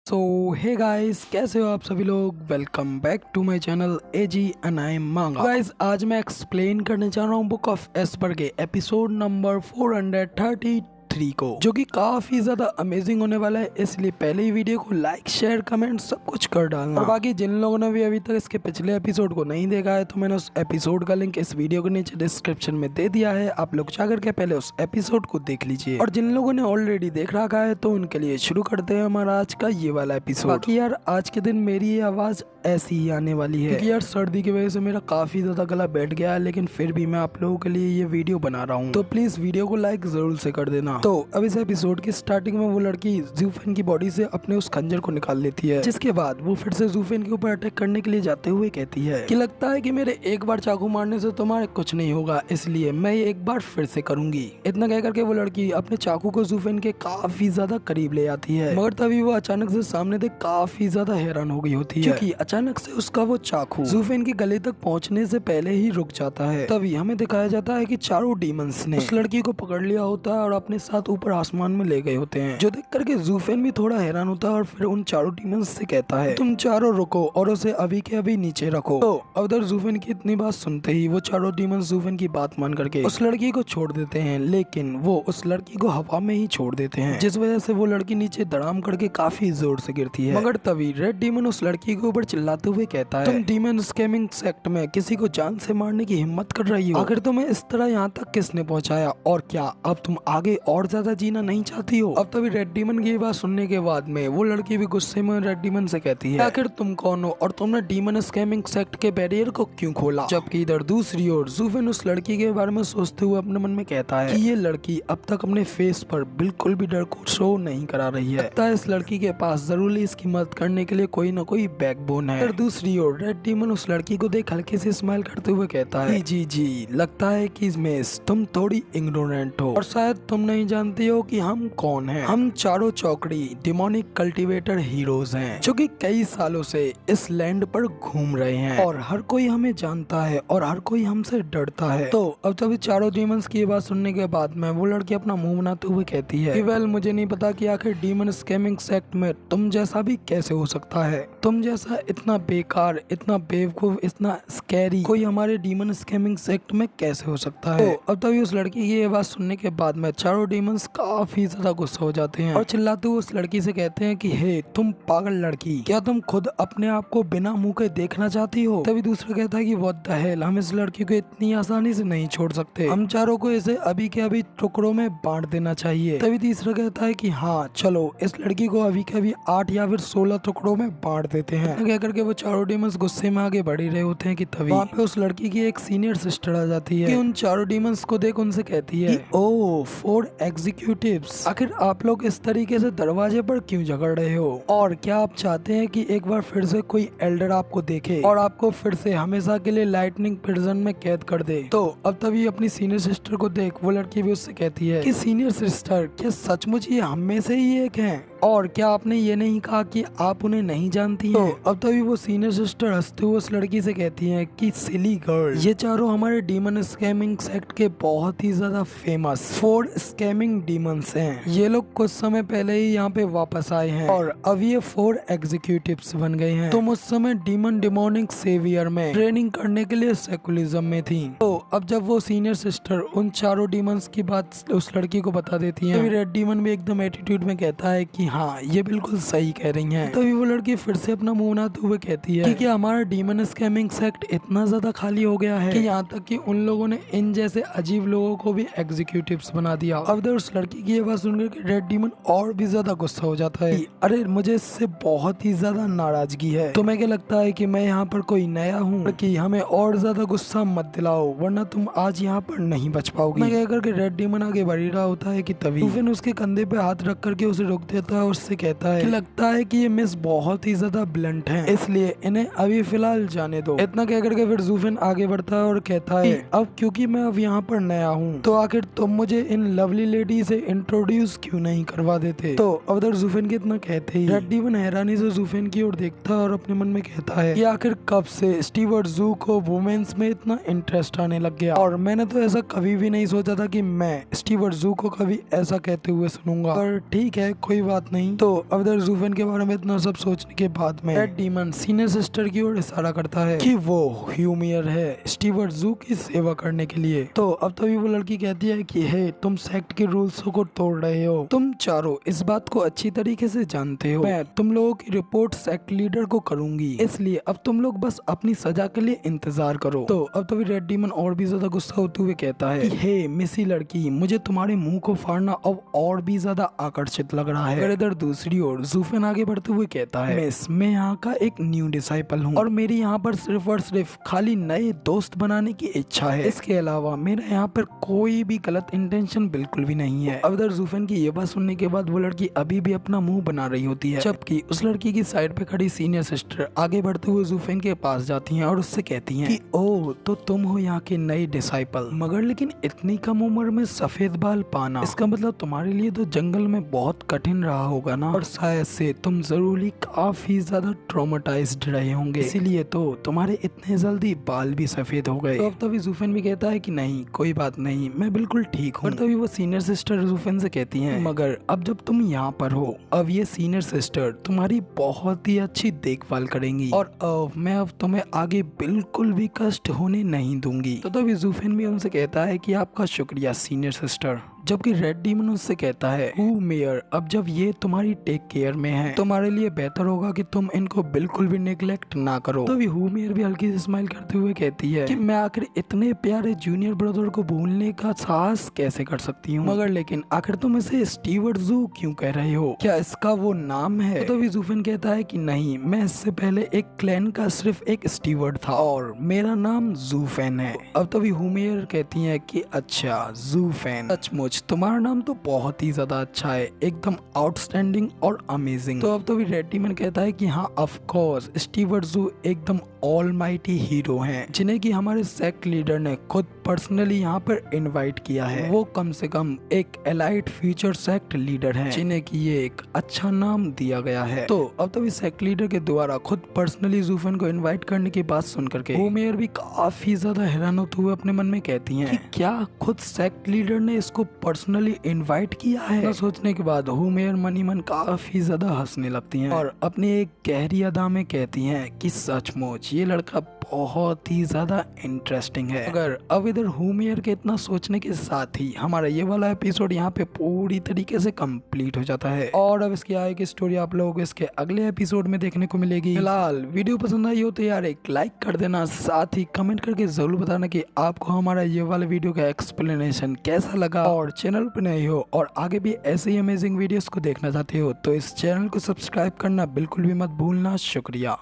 सो hey guys, कैसे हो आप सभी लोग। Welcome back to my channel AG and I am मांगा। गाइस, आज मैं एक्सप्लेन करने जा रहा हूँ बुक ऑफ एस्पर के एपिसोड नंबर 433 को, जो कि काफी ज्यादा अमेजिंग होने वाला है। इसलिए पहले ही वीडियो को लाइक शेयर कमेंट सब कुछ कर डालना। और बाकी जिन लोगों ने भी अभी तक इसके पिछले एपिसोड को नहीं देखा है, तो मैंने उस एपिसोड का लिंक इस वीडियो के नीचे डिस्क्रिप्शन में दे दिया है। आप लोग जाकर के पहले उस एपिसोड को देख लीजिए। और जिन लोगों ने ऑलरेडी देख रखा है, तो उनके लिए शुरू करते हैं हमारा आज का ये वाला एपिसोड। बाकी यार, आज के दिन मेरी ये आवाज ऐसी ही आने वाली है, क्योंकि यार सर्दी की वजह से मेरा काफी ज्यादा गला बैठ गया है। लेकिन फिर भी मैं आप लोगों के लिए ये वीडियो बना रहा हूँ, तो प्लीज वीडियो को लाइक जरूर से कर देना। तो अब इस एपिसोड की स्टार्टिंग में वो लड़की ज़ूफेन की बॉडी से अपने उस खंजर को निकाल लेती है, जिसके बाद वो फिर से ज़ूफेन के ऊपर अटैक करने के लिए जाते हुए कहती है कि लगता है कि मेरे एक बार चाकू मारने से तुम्हारे कुछ नहीं होगा, इसलिए मैं ये एक बार फिर से करूंगी। इतना कह करके वो लड़की अपने चाकू को ज़ूफेन के काफी ज्यादा करीब ले आती है, मगर तभी वो अचानक से सामने देख काफी ज्यादा हैरान हो गई होती है, क्योंकि अचानक से उसका वो चाकू ज़ूफेन के गले तक पहुंचने से पहले ही रुक जाता है। तभी हमें दिखाया जाता है कि चारों डीमंस ने उस लड़की को पकड़ लिया होता है और अपने साथ ऊपर आसमान में ले गए होते हैं, जो देख करके ज़ूफेन भी थोड़ा हैरान होता है और फिर उन चारों डीमंस से कहता है तुम चारों रुको और उसे अभी के अभी नीचे रखो। तो उधर ज़ूफेन की इतनी बात सुनते ही वो चारों डीमंस ज़ूफेन की बात मान करके उस लड़की को छोड़ देते हैं, लेकिन वो उस लड़की को हवा में ही छोड़ देते हैं, जिस वजह से वो लड़की नीचे धड़ाम करके काफी जोर से गिरती है। मगर तभी रेड डीमन उस लड़की के ऊपर चिल्लाते हुए कहता है तुम डीमन स्कैमिंग सेक्ट में किसी को जान से मारने की हिम्मत कर रही हो, आखिर तुम्हें इस तरह यहाँ तक किसने पहुँचाया, और क्या अब तुम आगे और ज्यादा जीना नहीं चाहती हो। अब तभी रेड डीमन की बात सुनने के बाद में वो लड़की भी गुस्से में रेड डीमन से कहती है आखिर तुम कौन हो और तुमने डीमन स्कैमिंग सेक्ट के बैरियर को क्यों खोला। जबकि इधर दूसरी ओर ज़ूफेन उस लड़की के बारे में सोचते हुए अपने मन में कहता है कि ये लड़की अब तक अपने फेस पर बिल्कुल भी डर को शो नहीं करा रही है, लगता है इस लड़की के पास जरूर इसकी मदद करने के लिए कोई न कोई बैकबोन है। दूसरी ओर रेड डीमन उस लड़की को देख हल्के से स्माइल करते हुए कहता है जी लगता है कि मिस तुम थोड़ी इग्नोरेंट हो और शायद तुम नहीं जानती हो कि हम कौन हैं। हम चारों चौकड़ी डिमोनिक कल्टीवेटर हीरोज हैं, जो कि कई सालों से इस लैंड पर घूम रहे हैं और हर कोई हमें जानता है और हर कोई हमसे डरता है। तो अब तभी चारों डीमंस की बात सुनने के बाद में वो लड़की अपना मुंह बनाते हुए कहती है वेल मुझे नहीं पता कि आखिर डीमन स्कैमिंग सेक्ट में तुम जैसा भी कैसे हो सकता है, तुम जैसा इतना बेकार, इतना बेवकूफ, इतना स्कैरी कोई हमारे डीमन स्कैमिंग सेक्ट में कैसे हो सकता है। तो अब तभी उस लड़की की ये बात सुनने के बाद में चारों डीमंस काफी ज्यादा गुस्सा हो जाते हैं और चिल्लाते हुए उस लड़की से कहते हैं कि हे तुम पागल लड़की, क्या तुम खुद अपने आप को बिना मुंह के देखना चाहती हो। तभी दूसरा कहता है कि व्हाट द हेल, हम इस लड़की को इतनी आसानी से नहीं छोड़ सकते, हम चारों को इसे अभी के अभी टुकड़ों में बांट देना चाहिए। तभी तीसरा कहता है कि हाँ चलो इस लड़की को अभी के अभी 8 या फिर 16 टुकड़ों में बांट देते हैं। कह करके वो चारों डीमंस गुस्से में आगे बढ़ ही रहे होते हैं कि तभी वहाँ पे उस लड़की की एक सीनियर सिस्टर आ जाती है कि उन चारों डीमंस को देख उनसे कहती है ओ 4 एग्जीक्यूटिव्स, आखिर आप लोग इस तरीके से दरवाजे पर क्यों झगड़ रहे हो, और क्या आप चाहते हैं कि एक बार फिर से कोई एल्डर आपको देखे और आपको फिर से हमेशा के लिए लाइटनिंग प्रिजन में कैद कर दे। तो अब तभी अपनी सीनियर सिस्टर को देख वो लड़की भी उससे कहती है कि सीनियर सिस्टर क्या सचमुच ये हम में से ही एक हैं, और क्या आपने ये नहीं कहा कि आप उन्हें नहीं जानती हैं। तो अब तभी वो सीनियर सिस्टर हंसते हुए उस लड़की से कहती हैं कि सिली गर्ल, ये चारों हमारे डीमन स्कैमिंग सेक्ट के बहुत ही ज्यादा फेमस 4 स्कैमिंग डीमंस हैं। ये लोग कुछ समय पहले ही यहाँ पे वापस आए हैं और अब ये 4 एग्जीक्यूटिव्स बन गए हैं। तुम उस समय डीमन डिमोनिक सेवियर में ट्रेनिंग करने के लिए सेकुलिज्म में थी। तो अब जब वो सीनियर सिस्टर उन चारों डीमंस की बात उस लड़की को बता देती है, तो रेड डीमन भी एकदम एटीट्यूड में कहता है कि हाँ ये बिल्कुल सही कह रही हैं। तभी वो लड़की फिर से अपना मुंह बनाते हुए कहती है कि क्या हमारा डीमन स्कैमिंग सेक्ट इतना ज्यादा खाली हो गया है कि यहाँ तक कि उन लोगों ने इन जैसे अजीब लोगों को भी एग्जीक्यूटिव्स बना दिया। अब उस लड़की की ये बात सुनकर रेड डीमन और भी ज्यादा गुस्सा हो जाता है कि अरे मुझे इससे बहुत ही ज्यादा नाराजगी है, तुम्हें क्या लगता है कि मैं यहाँ पर कोई नया हूँ कि हमें और ज्यादा गुस्सा मत दिलाओ वरना तुम आज यहाँ पर नहीं बच पाओगी। मैं कह करके रेड डीमन आगे बढ़ रहा होता है कि तभी उसके कंधे पे हाथ रख करके उसे रोक देता है और उससे कहता है कि लगता है कि ये मिस बहुत ही ज्यादा ज्यादा ब्लंट हैं, इसलिए इन्हें अभी फिलहाल जाने दो। इतना कह करके फिर जूफिन आगे बढ़ता है और कहता है अब क्योंकि मैं अब यहाँ पर नया हूँ तो आखिर तुम मुझे इन लवली लेडी से इंट्रोड्यूस क्यों नहीं करवा देते। तो अब उधर जूफिन के इतना कहते ही रेड डीमन हैरानी से जूफिन की ओर देखता है और अपने मन में कहता है कि आखिर कब से स्टीवर्ट जू को वुमेन्स में इतना इंटरेस्ट आने लग गया, और मैंने तो ऐसा कभी भी नहीं सोचा था कि मैं स्टीवर्ट जू को कभी ऐसा कहते हुए सुनूंगा, पर ठीक है कोई बात नहीं। तो अब उधर जूफिन के बारे में इतना सब सोचने के बाद में रेड डीमन सीनियर सिस्टर की ओर इशारा करता है कि वो ह्यूमियर है स्टीवर्ट जू की सेवा करने के लिए। तो अब तभी वो लड़की कहती है कि हे तुम सेक्ट के रूल्स को तोड़ रहे हो, तुम चारों इस बात को अच्छी तरीके से जानते हो, मैं तुम लोगों की रिपोर्ट सेक्ट लीडर को करूंगी, इसलिए अब तुम लोग बस अपनी सजा के लिए इंतजार करो। तो अब तभी रेड डीमन और भी ज्यादा गुस्सा होते हुए कहता है कि हे मिसी लड़की, मुझे तुम्हारे मुंह को फाड़ना अब और भी ज्यादा आकर्षित लग रहा है। इधर दूसरी ओर जूफिन आगे बढ़ते हुए कहता है मिस मैं यहाँ का एक न्यू डिसाइपल हूँ और मेरी यहाँ पर सिर्फ और सिर्फ खाली नए दोस्त बनाने की इच्छा है, इसके अलावा मेरा यहाँ पर कोई भी गलत इंटेंशन बिल्कुल भी नहीं है। अब इधर जूफिन की ये बात सुनने के बाद वो लड़की अभी भी अपना मुंह बना रही होती है, जबकि उस लड़की की साइड पे खड़ी सीनियर सिस्टर आगे बढ़ते हुए जूफिन के पास जाती हैं और उससे कहती हैं कि ओ तो तुम हो यहाँ के नए डिसाइपल, मगर लेकिन इतनी कम उम्र में सफेद बाल पाना, इसका मतलब तुम्हारे लिए तो जंगल में बहुत कठिन रहा होगा ना, और शायद से तुम जरूर ही काफी ज्यादा ट्रॉमेटाइज्ड रहे होंगे, इसीलिए तो तुम्हारे इतने जल्दी बाल भी सफेद हो गए। तो अब तभी जूफिन भी कहता है कि नहीं कोई बात नहीं, मैं बिल्कुल ठीक हूँ। तभी वो सीनियर सिस्टर जूफिन से कहती हैं मगर अब जब तुम यहाँ पर हो अब ये सीनियर सिस्टर तुम्हारी बहुत ही अच्छी देखभाल करेंगी और अब मैं अब तुम्हें आगे बिल्कुल भी कष्ट होने नहीं दूंगी। तो तभी जूफिन भी उनसे कहता है कि आपका शुक्रिया सीनियर सिस्टर, जबकि रेड डीमन उससे कहता है मेयर अब जब ये तुम्हारी टेक केयर में है तुम्हारे लिए बेहतर होगा कि तुम इनको बिल्कुल भी नेग्लेक्ट ना करो। तो मेयर भी हल्की से स्माइल करते हुए कहती है कि मैं आखिर इतने प्यारे जूनियर ब्रदर को भूलने का साहस कैसे कर सकती हूँ, मगर लेकिन आखिर तुम इसे स्टीवर्ट जू क्यों कह रहे हो, क्या इसका वो नाम है। तो जूफिन कहता है कि नहीं, मैं इससे पहले एक क्लैन का सिर्फ एक स्टीवर्ट था और मेरा नाम जूफेन है। अब तभी मेयर कहती है कि अच्छा जूफेन, सचमुच तुम्हारा नाम तो बहुत ही ज्यादा अच्छा है, एकदम आउटस्टैंडिंग और अमेजिंग। तो अब तो भी रेड डीमन कहता है कि हाँ ऑफ कोर्स स्टीवर्ट जू एकदम ऑलमाइटी हीरो हैं जिन्हें कि हमारे सेक्ट लीडर ने खुद पर्सनली यहाँ पर इनवाइट किया है। वो कम से कम एक एलाइट फ्यूचर सेक्ट लीडर हैं जिन्हें कि ये एक अच्छा नाम दिया गया है। तो अब तभी सेक्ट लीडर के द्वारा खुद पर्सनली जूफिन को इनवाइट करने की बात सुन करके मेयर भी काफी ज्यादा हैरान होते हुए अपने मन में कहती हैं कि क्या खुद सेक्ट लीडर ने इसको पर्सनली इनवाइट किया है। सोचने के बाद मेयर मनी मन काफी ज्यादा हंसने लगती हैं और अपनी एक गहरी अदा में कहती हैं कि सचमुच ये लड़का बहुत ही ज्यादा इंटरेस्टिंग है। अगर अब इधर मेयर के इतना सोचने के साथ ही हमारा ये वाला एपिसोड यहाँ पे पूरी तरीके से कंप्लीट हो जाता है और अब इसकी आगे की स्टोरी आप लोगों को इसके अगले एपिसोड में देखने को मिलेगी। फिलहाल वीडियो पसंद आई हो तो यार एक लाइक कर देना, साथ ही कमेंट करके जरूर बताना कि आपको हमारा ये वाला वीडियो का एक्सप्लेनेशन कैसा लगा, और चैनल पे नए हो और आगे भी ऐसे ही अमेजिंग वीडियोस को देखना चाहते हो तो इस चैनल को सब्सक्राइब करना बिल्कुल भी मत भूलना। शुक्रिया।